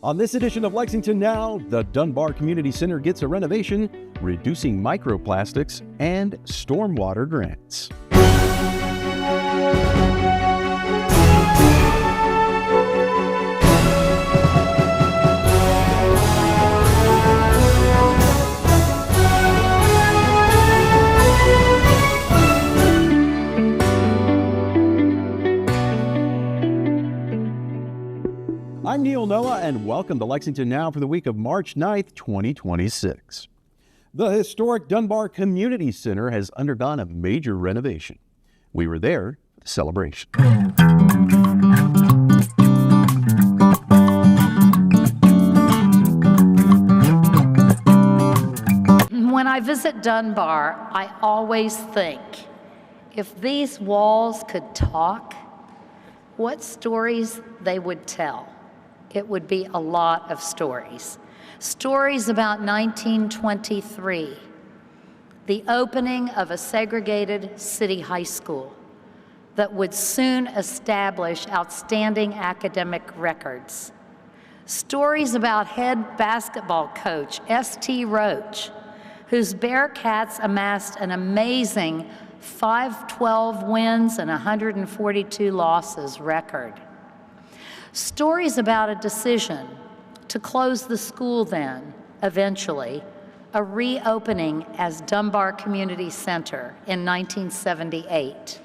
On this edition of Lexington Now, the Dunbar Community Center gets a renovation, reducing microplastics, and stormwater grants. I'm Neil Noah, and welcome to Lexington Now for the week of March 9th, 2026. The historic Dunbar Community Center has undergone a major renovation. We were there for the celebration. When I visit Dunbar, I always think, if these walls could talk, what stories they would tell. It would be a lot of stories. Stories about 1923, the opening of a segregated city high school that would soon establish outstanding academic records. Stories about head basketball coach S.T. Roach, whose Bearcats amassed an amazing 512 wins and 142 losses record. Stories about a decision to close the school then, eventually, a reopening as Dunbar Community Center in 1978.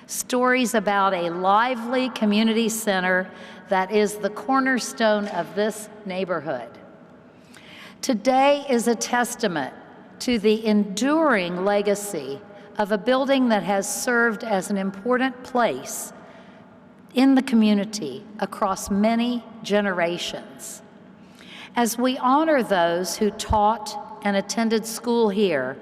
Stories about a lively community center that is the cornerstone of this neighborhood. Today is a testament to the enduring legacy of a building that has served as an important place in the community across many generations. As we honor those who taught and attended school here,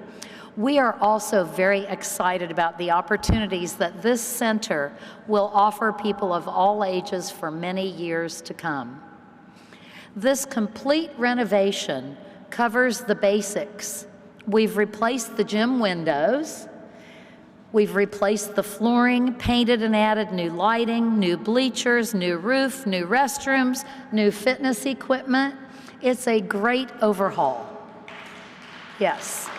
we are also very excited about the opportunities that this center will offer people of all ages for many years to come. This complete renovation covers the basics. We've replaced the gym windows. We've replaced the flooring, painted and added new lighting, new bleachers, new roof, new restrooms, new fitness equipment. It's a great overhaul. Yes.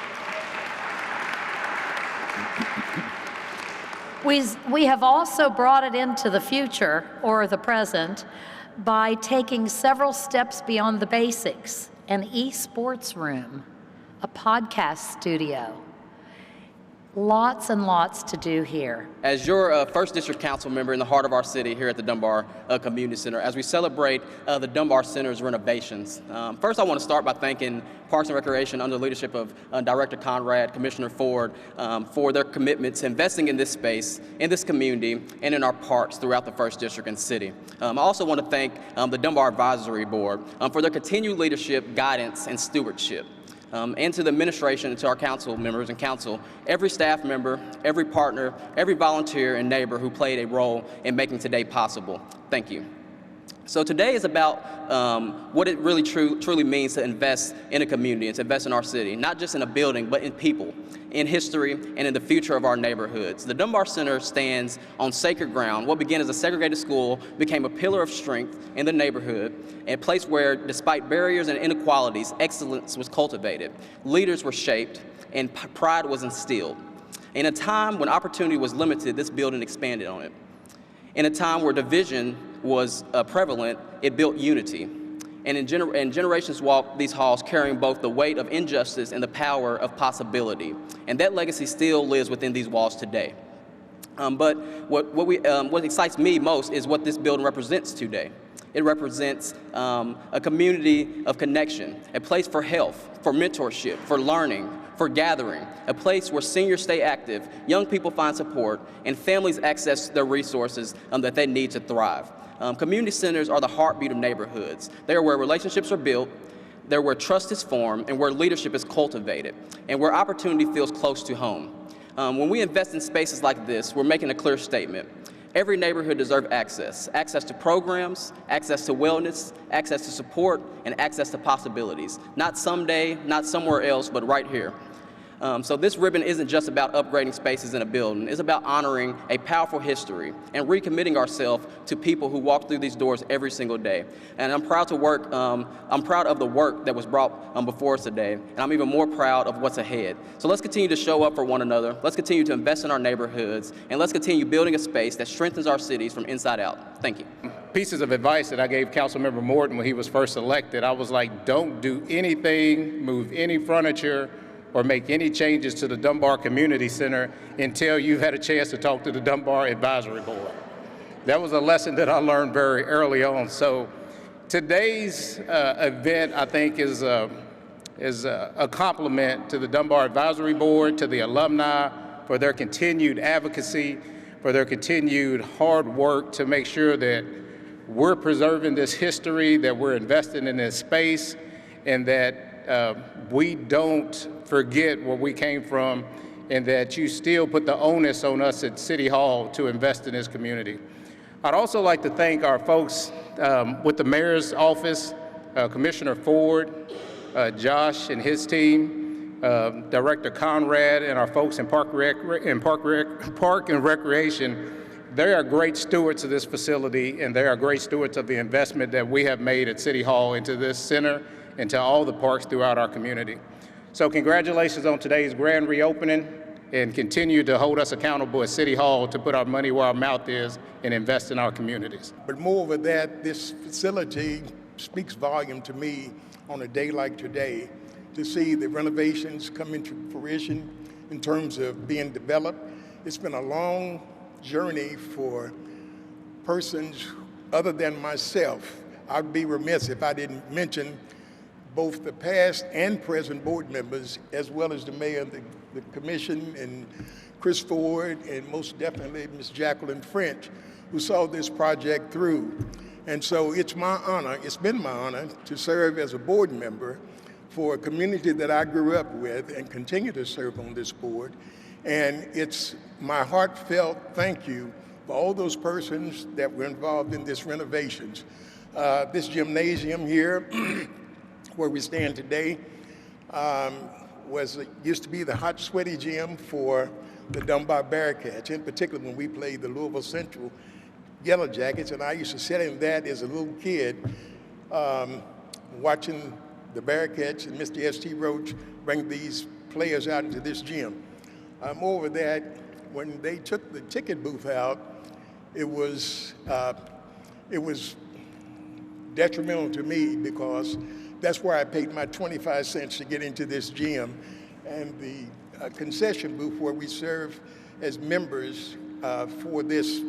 We have also brought it into the future, or the present, by taking several steps beyond the basics: an e-sports room, a podcast studio. Lots and lots to do here. As your first district council member in the heart of our city here at the Dunbar Community Center, as we celebrate the Dunbar Center's renovations, first I want to start by thanking Parks and Recreation under the leadership of Director Conrad, Commissioner Ford, for their commitment to investing in this space, in this community, and in our parks throughout the first district and city. I also want to thank the Dunbar Advisory Board for their continued leadership, guidance, and stewardship. And to the administration and to our council members and council, every staff member, every partner, every volunteer and neighbor who played a role in making today possible. Thank you. So today is about what it really truly means to invest in a community and to invest in our city, not just in a building, but in people, in history, and in the future of our neighborhoods. The Dunbar Center stands on sacred ground. What began as a segregated school became a pillar of strength in the neighborhood, a place where, despite barriers and inequalities, excellence was cultivated, leaders were shaped, and pride was instilled. In a time when opportunity was limited, this building expanded on it. In a time where division was prevalent, it built unity. And generations walked these halls carrying both the weight of injustice and the power of possibility. And that legacy still lives within these walls today. But what excites me most is what this building represents today. It represents a community of connection, a place for health, for mentorship, for learning, for gathering, a place where seniors stay active, young people find support, and families access their resources that they need to thrive. Community centers are the heartbeat of neighborhoods. They are where relationships are built, they're where trust is formed, and where leadership is cultivated, and where opportunity feels close to home. When we invest in spaces like this, we're making a clear statement. Every neighborhood deserves access to programs, access to wellness, access to support, and access to possibilities. Not someday, not somewhere else, but right here. So this ribbon isn't just about upgrading spaces in a building. It's about honoring a powerful history and recommitting ourselves to people who walk through these doors every single day. And I'm proud to work. I'm proud of the work that was brought before us today, and I'm even more proud of what's ahead. So let's continue to show up for one another. Let's continue to invest in our neighborhoods, and let's continue building a space that strengthens our cities from inside out. Thank you. Pieces of advice that I gave Councilmember Morton when he was first elected, I was like, don't do anything, move any furniture, or make any changes to the Dunbar Community Center until you've had a chance to talk to the Dunbar Advisory Board. That was a lesson that I learned very early on. So today's event, I think, is a compliment to the Dunbar Advisory Board, to the alumni, for their continued advocacy, for their continued hard work to make sure that we're preserving this history, that we're investing in this space, and that we don't forget where we came from, and that you still put the onus on us at City Hall to invest in this community. I'd also like to thank our folks with the Mayor's Office, Commissioner Ford, Josh and his team, Director Conrad, and our folks in Park and Recreation. They are great stewards of this facility, and they are great stewards of the investment that we have made at City Hall into this center and to all the parks throughout our community. So congratulations on today's grand reopening, and continue to hold us accountable at City Hall to put our money where our mouth is and invest in our communities. But moreover that, this facility speaks volume to me on a day like today, to see the renovations come into fruition in terms of being developed. It's been a long journey for persons other than myself. I'd be remiss if I didn't mention both the past and present board members, as well as the mayor, the commission, and Chris Ford, and most definitely Ms. Jacqueline French, who saw this project through. And so it's my honor, it's been my honor to serve as a board member for a community that I grew up with and continue to serve on this board. And it's my heartfelt thank you for all those persons that were involved in this renovations. This gymnasium here, where we stand today, used to be the hot, sweaty gym for the Dunbar Bearcats, in particular when we played the Louisville Central Yellow Jackets, and I used to sit in that as a little kid, watching the Bearcats and Mr. S.T. Roach bring these players out into this gym. Moreover that, when they took the ticket booth out, it was detrimental to me, because that's where I paid my 25 cents to get into this gym, and the concession booth where we serve as members for this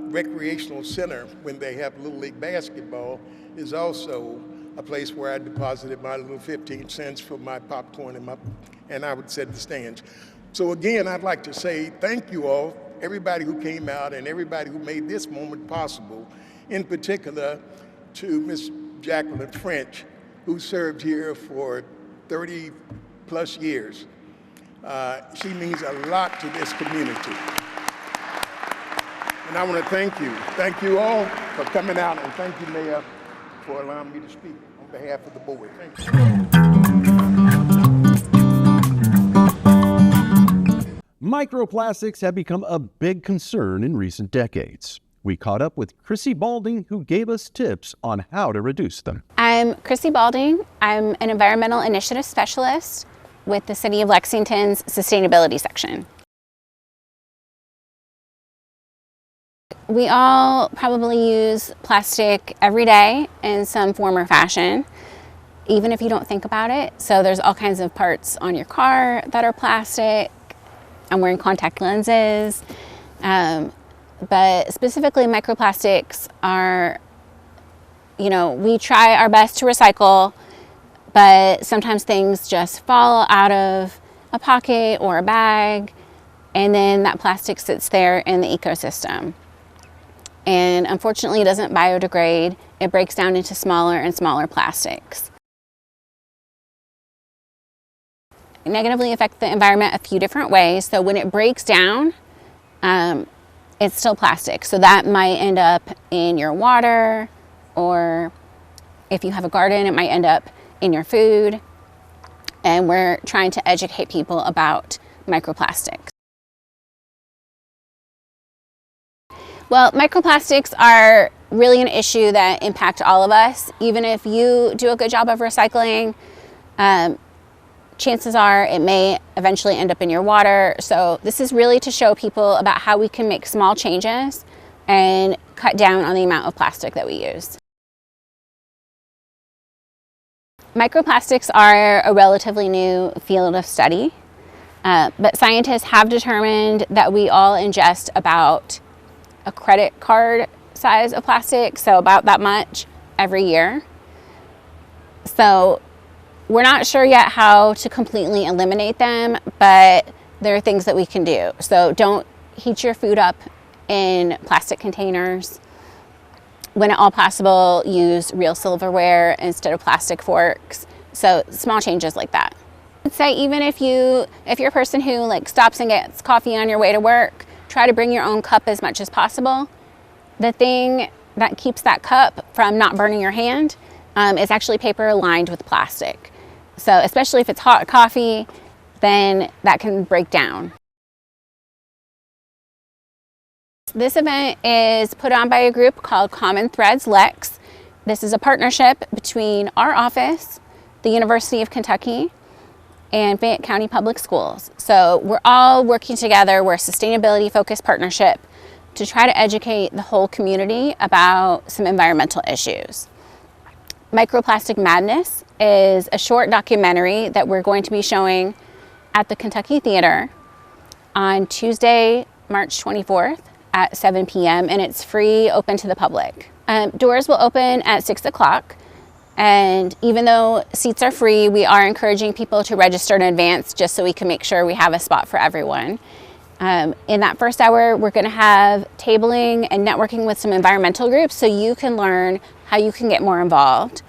recreational center when they have Little League basketball is also a place where I deposited my little 15 cents for my popcorn and I would set the stands. So again, I'd like to say thank you all, everybody who came out and everybody who made this moment possible, in particular to Ms. Jacqueline French, who served here for 30 plus years. She means a lot to this community. And I want to thank you all for coming out, and thank you, Mayor, for allowing me to speak on behalf of the board. Thank you. Microplastics have become a big concern in recent decades. We caught up with Chrissy Balding, who gave us tips on how to reduce them. I'm Chrissy Balding. I'm an environmental initiative specialist with the City of Lexington's sustainability section. We all probably use plastic every day in some form or fashion, even if you don't think about it. So there's all kinds of parts on your car that are plastic. I'm wearing contact lenses. But specifically microplastics are, we try our best to recycle, but sometimes things just fall out of a pocket or a bag, and then that plastic sits there in the ecosystem. And unfortunately, it doesn't biodegrade. It breaks down into smaller and smaller plastics. It negatively affects the environment a few different ways. So when it breaks down, it's still plastic. So that might end up in your water, or if you have a garden, it might end up in your food. and we're trying to educate people about microplastics. Well, microplastics are really an issue that impact all of us. Even if you do a good job of recycling, chances are it may eventually end up in your water. So this is really to show people about how we can make small changes and cut down on the amount of plastic that we use. Microplastics are a relatively new field of study, but scientists have determined that we all ingest about a credit card size of plastic, so about that much every year. So we're not sure yet how to completely eliminate them, but there are things that we can do. So don't heat your food up in plastic containers. When at all possible, use real silverware instead of plastic forks. So small changes like that. I'd say even if you're a person who stops and gets coffee on your way to work, try to bring your own cup as much as possible. The thing that keeps that cup from not burning your hand is actually paper lined with plastic. So especially if it's hot coffee, then that can break down. This event is put on by a group called Common Threads Lex. This is a partnership between our office, the University of Kentucky, and Fayette County Public Schools. So we're all working together. We're a sustainability-focused partnership to try to educate the whole community about some environmental issues. Microplastic Madness is a short documentary that we're going to be showing at the Kentucky Theater on Tuesday, March 24th at 7 p.m. and it's free, open to the public. Doors will open at 6 o'clock. And even though seats are free, we are encouraging people to register in advance just so we can make sure we have a spot for everyone. In that first hour, we're going to have tabling and networking with some environmental groups so you can learn how you can get more involved.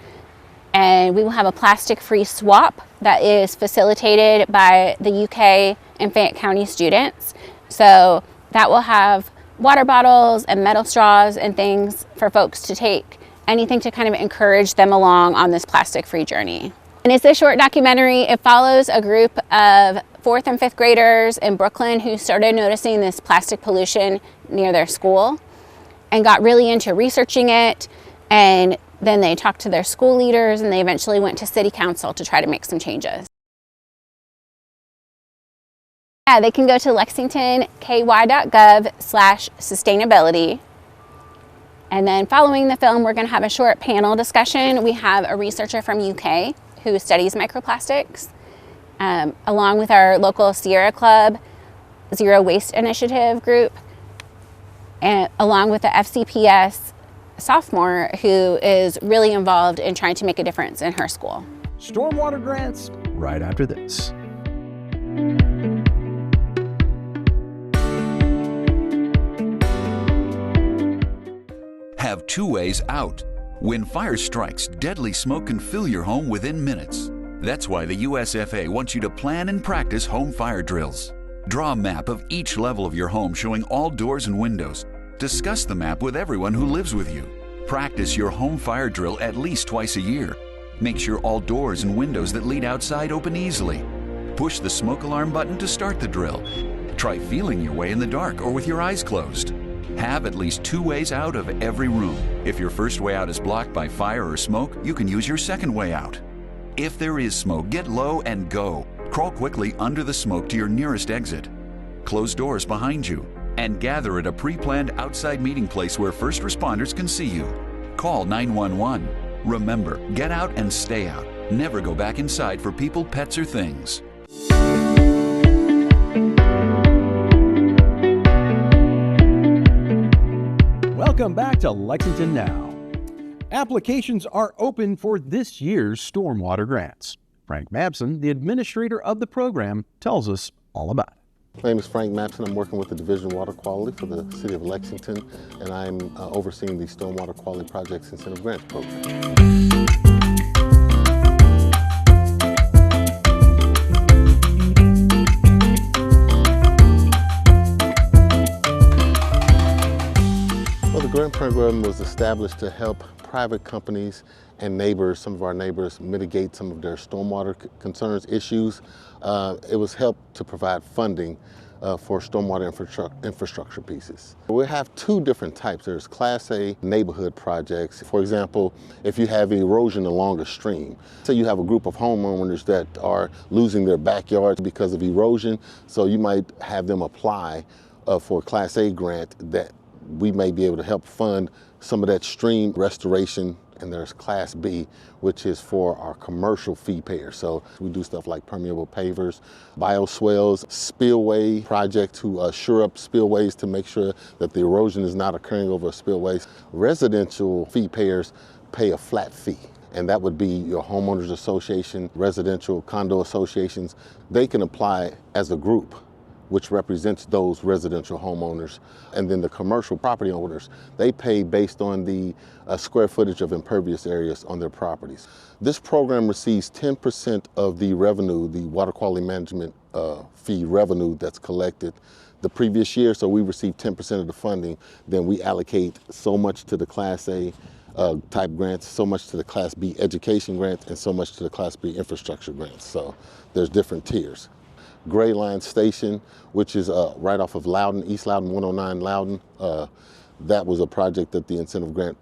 And we will have a plastic-free swap that is facilitated by the UK and Fayette County students. So that will have water bottles and metal straws and things for folks to take, anything to kind of encourage them along on this plastic-free journey. And it's a short documentary. It follows a group of 4th and 5th graders in Brooklyn who started noticing this plastic pollution near their school and got really into researching it. And then they talked to their school leaders and they eventually went to city council to try to make some changes. Yeah, they can go to lexingtonky.gov/sustainability. And then following the film, we're going to have a short panel discussion. We have a researcher from UK who studies microplastics, along with our local Sierra Club Zero Waste Initiative group, and along with the FCPS sophomore who is really involved in trying to make a difference in her school. Stormwater Grants right after this. Have two ways out. When fire strikes, deadly smoke can fill your home within minutes. That's why the USFA wants you to plan and practice home fire drills. Draw a map of each level of your home showing all doors and windows. Discuss the map with everyone who lives with you. Practice your home fire drill at least twice a year. Make sure all doors and windows that lead outside open easily. Push the smoke alarm button to start the drill. Try feeling your way in the dark or with your eyes closed. Have at least two ways out of every room. If your first way out is blocked by fire or smoke, you can use your second way out. If there is smoke, get low and go. Crawl quickly under the smoke to your nearest exit. Close doors behind you and gather at a pre-planned outside meeting place where first responders can see you. Call 911. Remember, get out and stay out. Never go back inside for people, pets, or things. Welcome back to Lexington Now. Applications are open for this year's Stormwater Grants. Frank Mabson, the administrator of the program, tells us all about it. My name is Frank Mabson. I'm working with the Division of Water Quality for the City of Lexington, and I'm overseeing the Stormwater Quality Projects Incentive Grants Program. The grant program program was established to help private companies and neighbors, some of our neighbors, mitigate some of their stormwater concerns, issues. It was helped to provide funding for stormwater infrastructure pieces. We have two different types. There's Class A neighborhood projects. For example, if you have erosion along a stream, say you have a group of homeowners that are losing their backyards because of erosion, so you might have them apply for a Class A grant that we may be able to help fund some of that stream restoration. And there's Class B, which is for our commercial fee payers. So we do stuff like permeable pavers, bioswales, spillway projects to shore up spillways to make sure that the erosion is not occurring over spillways. Residential fee payers pay a flat fee. And that would be your homeowners association, residential condo associations. They can apply as a group, which represents those residential homeowners. And then the commercial property owners, they pay based on the square footage of impervious areas on their properties. This program receives 10% of the revenue, the water quality management fee revenue that's collected the previous year. So we receive 10% of the funding. Then we allocate so much to the Class A type grants, so much to the Class B education grants, and so much to the Class B infrastructure grants. So there's different tiers. Gray Line Station, which is right off of Loudon, East Loudon, 109 Loudon. That was a project that the incentive grant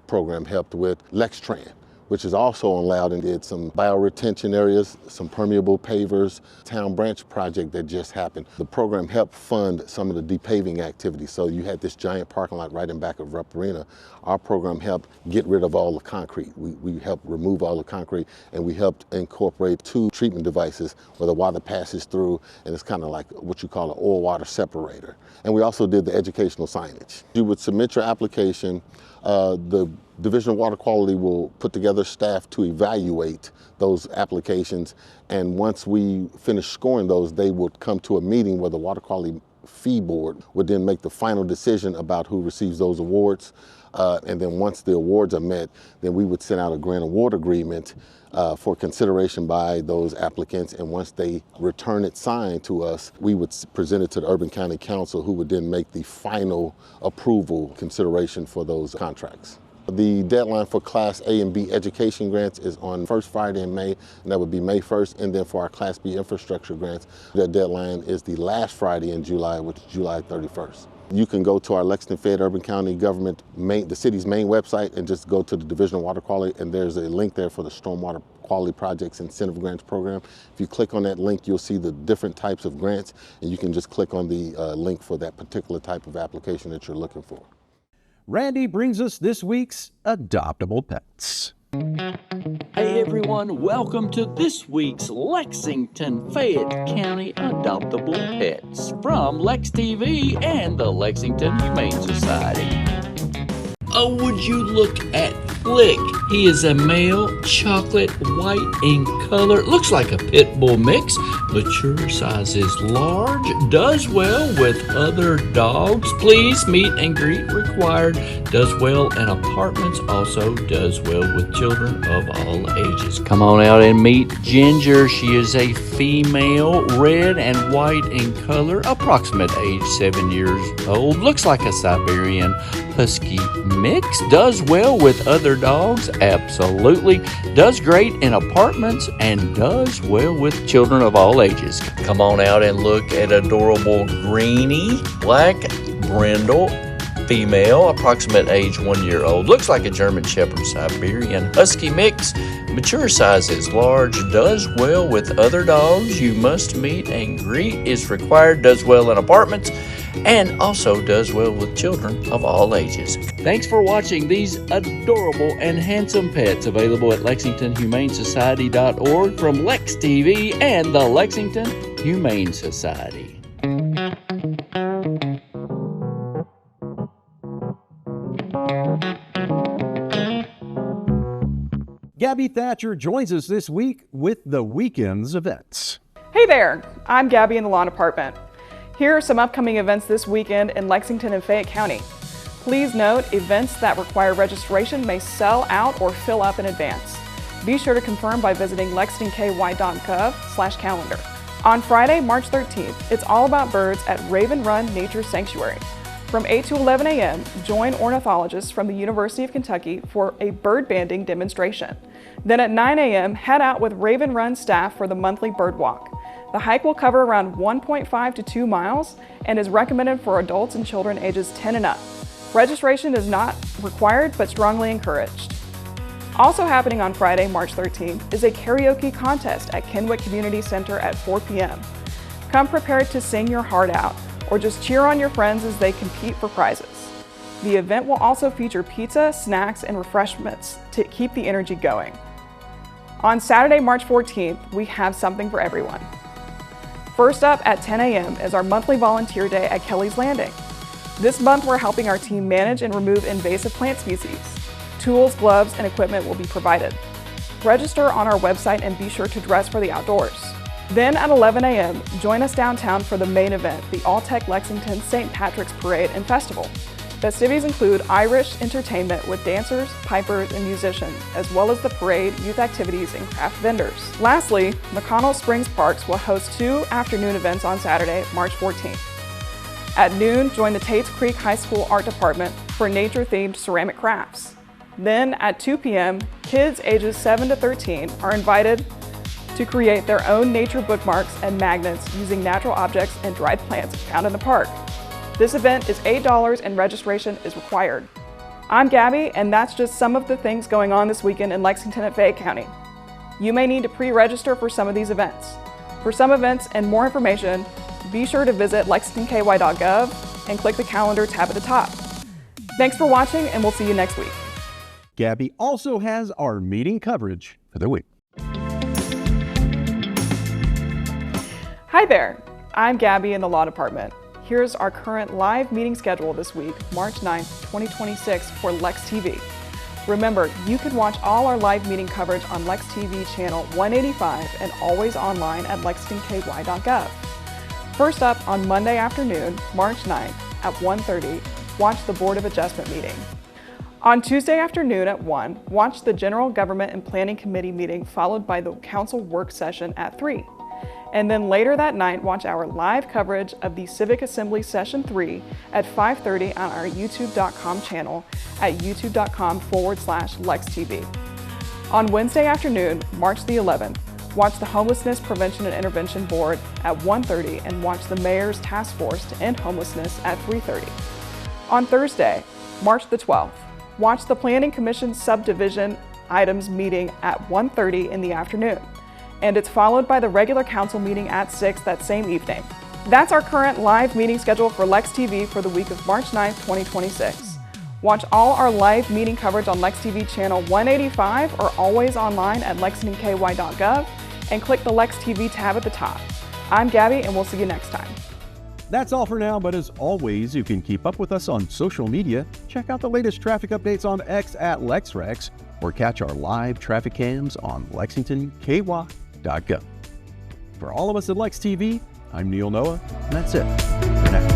program helped with. Lexington, which is also on Loudon, did some bioretention areas, some permeable pavers, town branch project that just happened. The program helped fund some of the depaving activities. So you had this giant parking lot right in back of Rupp Arena. Our program helped get rid of all the concrete. We helped remove all the concrete, and we helped incorporate 2 treatment devices where the water passes through, and it's kind of like what you call an oil water separator. And we also did the educational signage. You would submit your application. The Division of Water Quality will put together staff to evaluate those applications, and once we finish scoring those, they would come to a meeting where the Water Quality Fee Board would then make the final decision about who receives those awards. And then once the awards are met, then we would send out a grant award agreement for consideration by those applicants. And once they return it signed to us, we would present it to the Urban County Council, who would then make the final approval consideration for those contracts. The deadline for Class A and B education grants is on first Friday in May, and that would be May 1st. And then for our Class B infrastructure grants, that deadline is the last Friday in July, which is July 31st. You can go to our Lexington Fayette Urban County government, the city's main website, and just go to the Division of Water Quality, and there's a link there for the Stormwater Quality Projects Incentive Grants Program. If you click on that link, you'll see the different types of grants, and you can just click on the link for that particular type of application that you're looking for. Randy brings us this week's Adoptable Pets. Hey everyone, welcome to this week's Lexington Fayette County Adoptable Pets from Lex TV and the Lexington Humane Society. Oh, would you look at Flick? He is a male, chocolate, white in color, looks like a pit bull mix, mature size is large, does well with other dogs, please meet and greet required, does well in apartments, also does well with children of all ages. Come on out and meet Ginger. She is a female, red and white in color, approximate age 7 years old, looks like a Siberian Husky mix, does well with other dogs, absolutely, does great in apartments, and does well with children of all ages. Come on out and look at adorable Greenie, black brindle, female, approximate age 1 year old, looks like a German Shepherd Siberian Husky mix, mature size is large, does well with other dogs, you must meet and greet is required, does well in apartments, and also does well with children of all ages. Thanks for watching these adorable and handsome pets, available at LexingtonHumaneSociety.org from Lex TV and the Lexington Humane Society. Gabby Thatcher joins us this week with the weekend's events. Hey there, I'm Gabby in the Lawn Department. Here are some upcoming events this weekend in Lexington and Fayette County. Please note, events that require registration may sell out or fill up in advance. Be sure to confirm by visiting lexingtonky.gov/calendar. On Friday, March 13th, it's all about birds at Raven Run Nature Sanctuary. From 8 to 11 a.m., join ornithologists from the University of Kentucky for a bird banding demonstration. Then at 9 a.m., head out with Raven Run staff for the monthly bird walk. The hike will cover around 1.5 to 2 miles and is recommended for adults and children ages 10 and up. Registration is not required but strongly encouraged. Also happening on Friday, March 13th, is a karaoke contest at Kennewick Community Center at 4 p.m. Come prepared to sing your heart out or just cheer on your friends as they compete for prizes. The event will also feature pizza, snacks, and refreshments to keep the energy going. On Saturday, March 14th, we have something for everyone. First up at 10 a.m. is our monthly volunteer day at Kelly's Landing. This month, we're helping our team manage and remove invasive plant species. Tools, gloves, and equipment will be provided. Register on our website and be sure to dress for the outdoors. Then at 11 a.m., join us downtown for the main event, the All-Tech Lexington St. Patrick's Parade and Festival. Festivities include Irish entertainment with dancers, pipers, and musicians, as well as the parade, youth activities, and craft vendors. Lastly, McConnell Springs Parks will host 2 afternoon events on Saturday, March 14th. At noon, join the Tates Creek High School Art Department for nature-themed ceramic crafts. Then at 2 p.m., kids ages 7 to 13 are invited to create their own nature bookmarks and magnets using natural objects and dried plants found in the park. This event is $8 and registration is required. I'm Gabby, and that's just some of the things going on this weekend in Lexington and Fayette County. You may need to pre-register for some of these events. For some events and more information, be sure to visit lexingtonky.gov and click the calendar tab at the top. Thanks for watching, and we'll see you next week. Gabby also has our meeting coverage for the week. Hi there, I'm Gabby in the Law Department. Here's our current live meeting schedule this week, March 9th, 2026 for Lex TV. Remember, you can watch all our live meeting coverage on Lex TV channel 185 and always online at lexingtonky.gov. First up, on Monday afternoon, March 9th at 1:30, watch the Board of Adjustment meeting. On Tuesday afternoon at 1, watch the General Government and Planning Committee meeting followed by the Council work session at 3. And then later that night, watch our live coverage of the Civic Assembly Session 3 at 5:30 on our youtube.com channel at youtube.com/LexTV. On Wednesday afternoon, March the 11th, watch the Homelessness Prevention and Intervention Board at 1:30 and watch the Mayor's Task Force to End Homelessness at 3:30. On Thursday, March the 12th, watch the Planning Commission Subdivision Items meeting at 1:30 in the afternoon. And it's followed by the regular council meeting at 6 that same evening. That's our current live meeting schedule for Lex TV for the week of March 9th, 2026. Watch all our live meeting coverage on Lex TV channel 185 or always online at lexingtonky.gov and click the Lex TV tab at the top. I'm Gabby, and we'll see you next time. That's all for now, but as always, you can keep up with us on social media. Check out the latest traffic updates on X at LexRex or catch our live traffic cams on lexingtonky.gov. For all of us at Lex TV, I'm Neil Noah, and that's it for now.